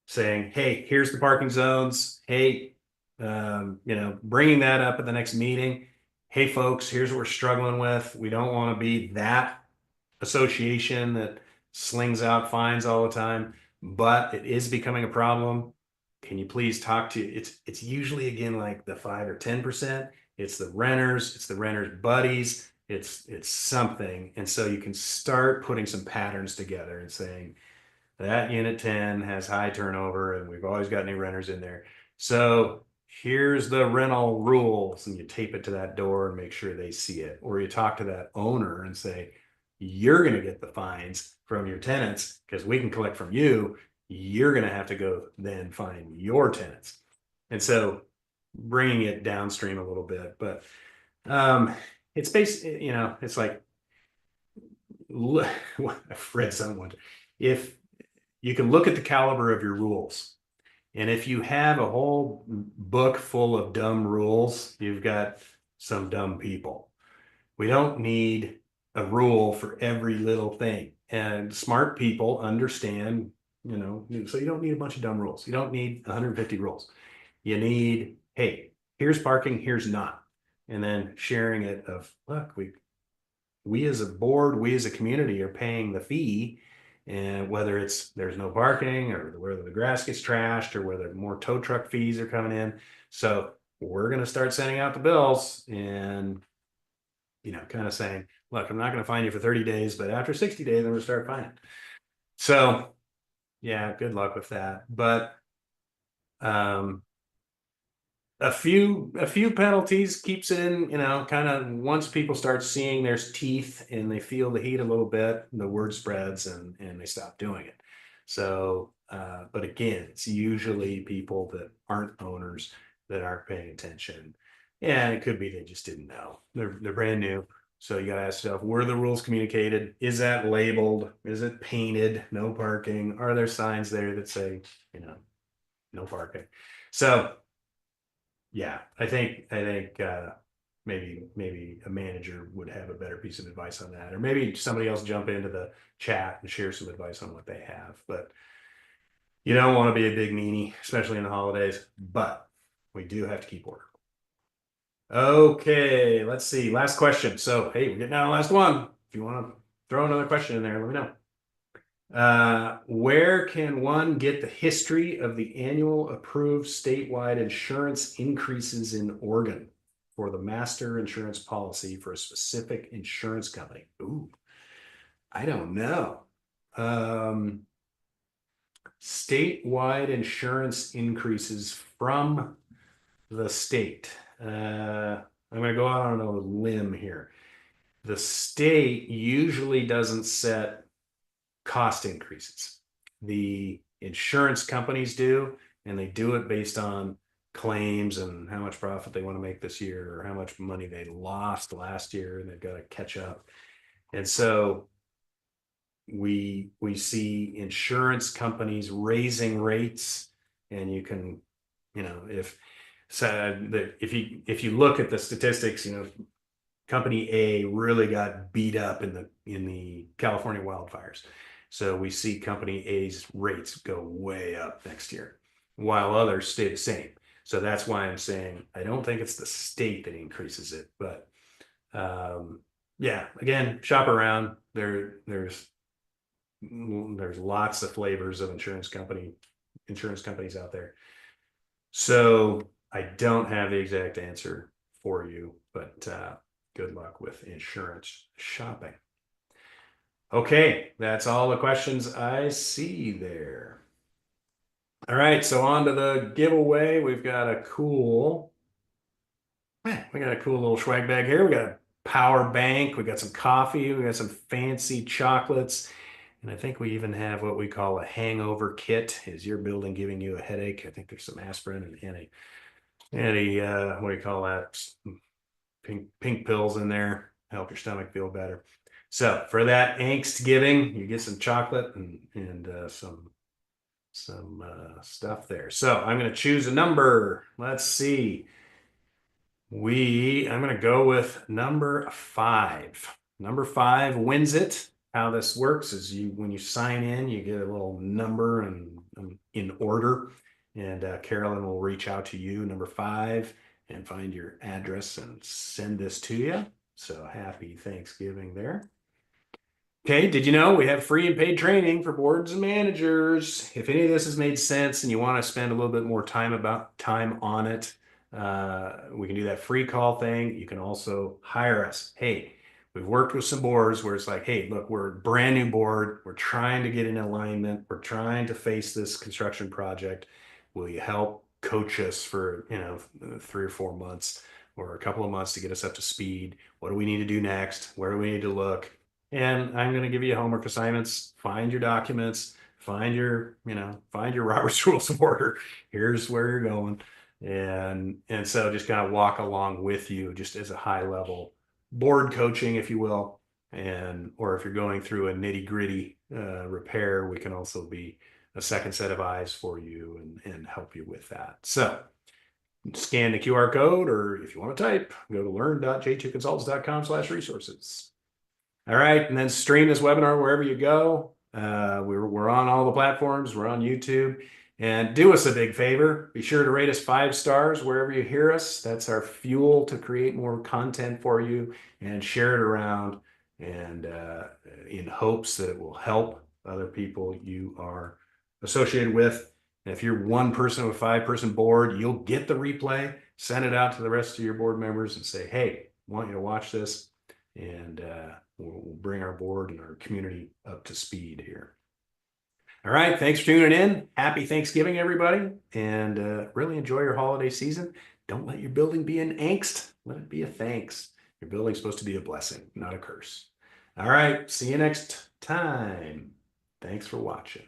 saying, hey, here's the parking zones. Hey, bringing that up at the next meeting. Hey, folks, here's what we're struggling with. We don't want to be that association that slings out fines all the time, but it is becoming a problem. Can you please talk to it's usually again like the 5 or 10%. It's the renters buddies, it's something. And so you can start putting some patterns together and saying that unit 10 has high turnover and we've always got new renters in there. So here's the rental rules, and you tape it to that door and make sure they see it. Or you talk to that owner and say, you're going to get the fines from your tenants because we can collect from you. You're going to have to go then find your tenants. And so bringing it downstream a little bit, but it's basically, it's like, I've read someone, if you can look at the caliber of your rules, and if you have a whole book full of dumb rules, you've got some dumb people. We don't need a rule for every little thing. And smart people understand, so you don't need a bunch of dumb rules. You don't need 150 rules. You need, hey, here's parking, here's not. And then sharing it of, look, we as a board, we as a community are paying the fee. And whether there's no parking or whether the grass gets trashed or whether more tow truck fees are coming in. So we're going to start sending out the bills and, kind of saying, look, I'm not going to fine you for 30 days, but after 60 days, I'm going to start fining. So yeah, good luck with that. But a few penalties keeps it in, kind of once people start seeing there's teeth and they feel the heat a little bit, the word spreads and they stop doing it. So, but again, it's usually people that aren't owners that aren't paying attention. And it could be they just didn't know. They're brand new. So you got to ask yourself, were the rules communicated? Is that labeled? Is it painted? No parking? Are there signs there that say, no parking? So yeah, I think maybe a manager would have a better piece of advice on that, or maybe somebody else jump into the chat and share some advice on what they have. But you don't want to be a big meanie, especially in the holidays, but we do have to keep order. Okay, let's see. Last question. So, hey, we're getting down to the last one. If you want to throw another question in there, let me know. Where can one get the history of the annual approved statewide insurance increases in Oregon for the master insurance policy for a specific insurance company? Ooh, I don't know. Statewide insurance increases from the state. I'm going to go out on a limb here. The state usually doesn't set cost increases. The insurance companies do, and they do it based on claims and how much profit they want to make this year, or how much money they lost last year, and they've got to catch up. And so we see insurance companies raising rates, and you can, if if you look at the statistics, company A really got beat up in the California wildfires. So we see company A's rates go way up next year, while others stay the same. So that's why I'm saying I don't think it's the state that increases it, but yeah, again, shop around. There's lots of flavors of insurance companies out there. So I don't have the exact answer for you, but good luck with insurance shopping. Okay, that's all the questions I see there. All right, so on to the giveaway. We've got a cool little swag bag here. We got a power bank. We got some coffee. We got some fancy chocolates. And I think we even have what we call a hangover kit. Is your building giving you a headache? I think there's some aspirin and what do you call that? Pink pills in there, help your stomach feel better. So for that Angst-giving, you get some chocolate and some stuff there. So I'm going to choose a number. Let's see. I'm going to go with number 5. Number 5 wins it. How this works is when you sign in, you get a little number and in order, and Carolyn will reach out to you, number 5, and find your address and send this to you. So happy Thanksgiving there. Okay, did you know we have free and paid training for boards and managers? If any of this has made sense and you want to spend a little bit more time on it, we can do that free call thing. You can also hire us. Hey, we've worked with some boards where it's like, hey, look, we're a brand new board. We're trying to get in alignment. We're trying to face this construction project. Will you help coach us for 3 or 4 months or a couple of months to get us up to speed? What do we need to do next? Where do we need to look? And I'm going to give you homework assignments. Find your documents. Find your Robert's Rules of Order. Here's where you're going. And so just kind of walk along with you, just as a high level board coaching, if you will. Or if you're going through a nitty gritty repair, we can also be a second set of eyes for you and help you with that. So scan the QR code, or if you want to type, go to learn.j2consultants.com/resources. All right, and then stream this webinar wherever you go. We're on all the platforms. We're on YouTube. And do us a big favor. Be sure to rate us 5 stars wherever you hear us. That's our fuel to create more content for you, and share it around, and in hopes that it will help other people you are associated with. And if you're one person with a 5-person board, you'll get the replay. Send it out to the rest of your board members and say, hey, I want you to watch this. And we'll bring our board and our community up to speed here. All right, thanks for tuning in. Happy Thanksgiving, everybody, and really enjoy your holiday season. Don't let your building be an angst. Let it be a thanks. Your building's supposed to be a blessing, not a curse. All right, see you next time. Thanks for watching.